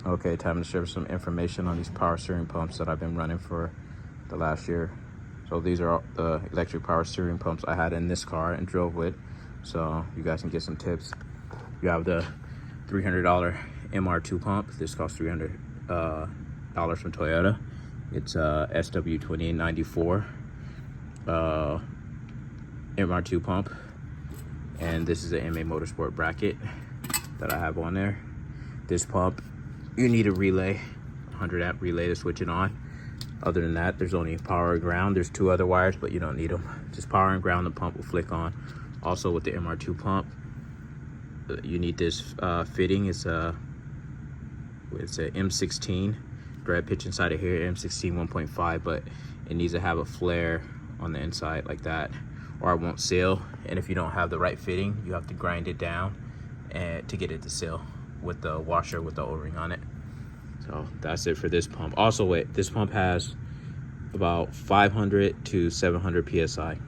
Okay, time to share some information on these power steering pumps that I've been running for the last year. So these are all the electric power steering pumps I had in this car and drove with, so you guys can get some tips. You have the $300 MR2 pump. This costs $300 from Toyota. It's SW20 94 MR2 pump, and this is the MA Motorsport bracket that I have on there. This pump, you need a relay, 100 amp relay to switch it on. Other than that, there's only power and ground. There's two other wires, but you don't need them. Just power and ground, the pump will flick on. Also with the MR2 pump, you need this fitting. It's a M16 grab pitch inside of here, M16 1.5, but it needs to have a flare on the inside like that, or it won't seal. And if you don't have the right fitting, you have to grind it down and to get it to seal with the washer with the O-ring on it. So that's it for this pump. Also, wait, this pump has about 500 to 700 psi.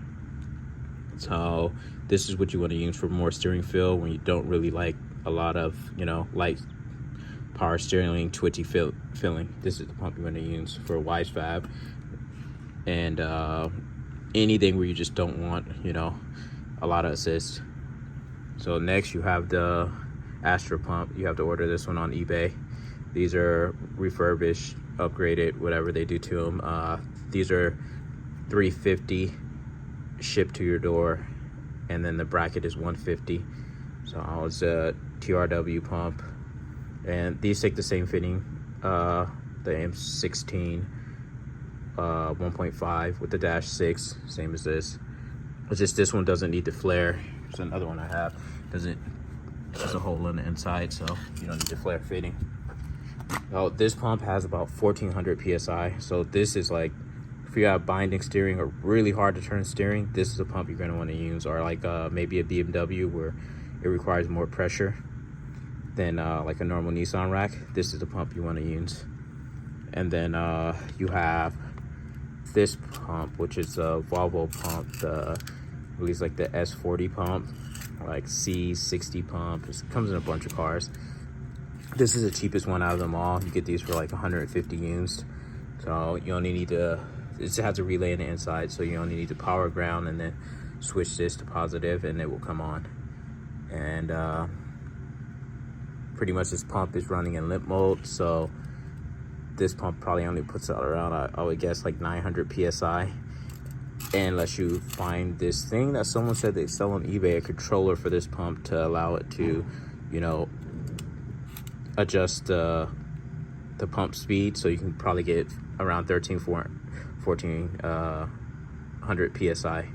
So this is what you want to use for more steering feel when you don't really like a lot of, light power steering, twitchy feeling. This is the pump you want to use for wise fab and anything where you just don't want, a lot of assist. So next you have the Astra pump. You have to order this one on eBay. These are refurbished, upgraded, whatever they do to them. These are $350 shipped to your door, and then the bracket is $150. So it's a TRW pump, and these take the same fitting, the M16 1.5 with the -6, same as this. It's just this one doesn't need the flare. There's another one I have, there's a hole in the inside, so you don't need the flare fitting. Well, this pump has about 1400 psi, so this is like, if you have binding steering or really hard to turn steering, this is a pump you're going to want to use. Or like maybe a BMW where it requires more pressure than like a normal Nissan rack. This is the pump you want to use. And then you have this pump, which is a Volvo pump. At least like the S40 pump, like C60 pump. It comes in a bunch of cars. This is the cheapest one out of them all. You get these for like 150 used. So you only need to, it has a relay in the inside, so you only need to power ground and then switch this to positive and it will come on. And pretty much this pump is running in limp mode, so this pump probably only puts out around, I would guess, like 900 psi. Unless you find this thing that someone said they sell on eBay, a controller for this pump to allow it to, adjust the pump speed, so you can probably get around 1400 psi.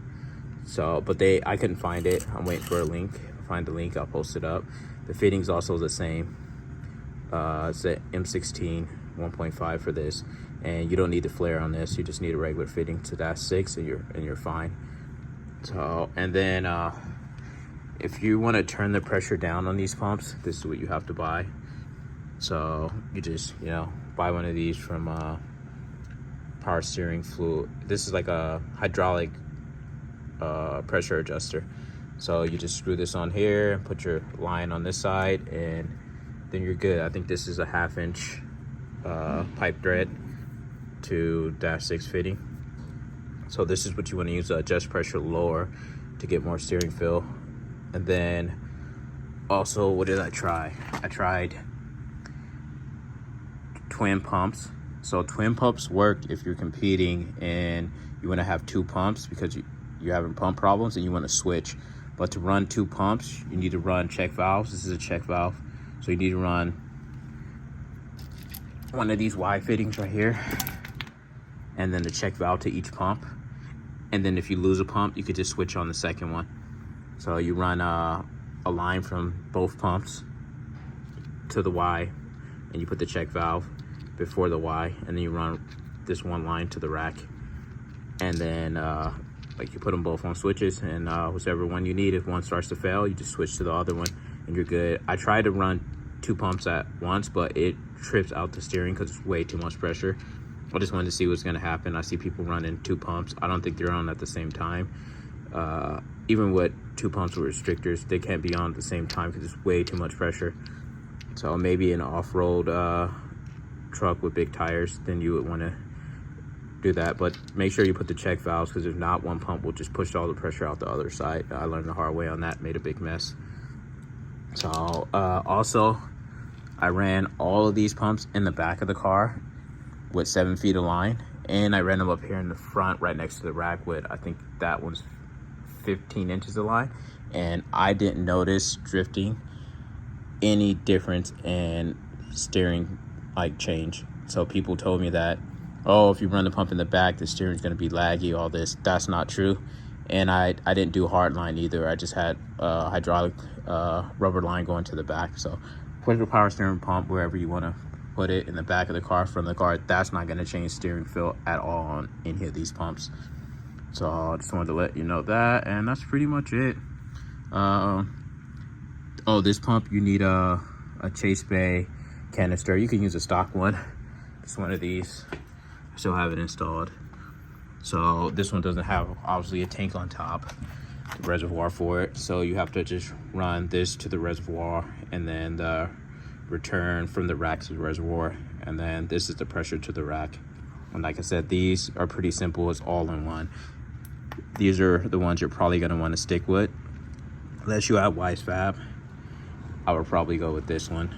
So, but I couldn't find it. I'm waiting for a link. If I find the link, I'll post it up. The fitting's also the same. It's the M16 1.5 for this, and you don't need the flare on this. You just need a regular fitting to that 6, and you're fine. So, and then if you want to turn the pressure down on these pumps, this is what you have to buy. So you just buy one of these from Power Steering Fluid. This is like a hydraulic pressure adjuster. So you just screw this on here and put your line on this side, and then you're good. I think this is a 1/2 inch pipe thread to -6 fitting. So this is what you want to use to adjust pressure lower to get more steering feel. And then also, what did I try? I tried twin pumps. So twin pumps work if you're competing and you want to have two pumps because you're having pump problems and you want to switch. But to run two pumps, you need to run check valves. This is a check valve. So you need to run one of these Y fittings right here, and then the check valve to each pump. And then if you lose a pump, you could just switch on the second one. So you run a line from both pumps to the Y, and you put the check valve before the Y, and then you run this one line to the rack. And then like you put them both on switches, and whichever one you need, if one starts to fail, you just switch to the other one and you're good. I tried to run two pumps at once, but it trips out the steering because it's way too much pressure. I just wanted to see what's going to happen. I see people running two pumps. I don't think they're on at the same time. Even with two pumps with restrictors, they can't be on at the same time because it's way too much pressure. So maybe an off-road truck with big tires, then you would want to do that. But make sure you put the check valves, because if not, one pump will just push all the pressure out the other side. I learned the hard way on that, made a big mess. So also, I ran all of these pumps in the back of the car with 7 feet of line, and I ran them up here in the front right next to the rack with, I think that one's 15 inches of line, and I didn't notice drifting any difference in steering like change. So people told me that, oh, if you run the pump in the back, the steering's going to be laggy, all this. That's not true. And I didn't do hard line either. I just had hydraulic rubber line going to the back. So put your power steering pump wherever you want to put it, in the back of the car, from the car. That's not going to change steering feel at all on any of these pumps. So I just wanted to let you know that, and that's pretty much it. Oh, this pump, you need a Chase Bay canister. You can use a stock one, just one of these. I still have it installed. So this one doesn't have, obviously, a tank on top, the reservoir for it. So you have to just run this to the reservoir, and then the return from the rack to the reservoir, and then this is the pressure to the rack. And like I said, these are pretty simple. It's all in one. These are the ones you're probably going to want to stick with, unless you have Wise Fab. I would probably go with this one.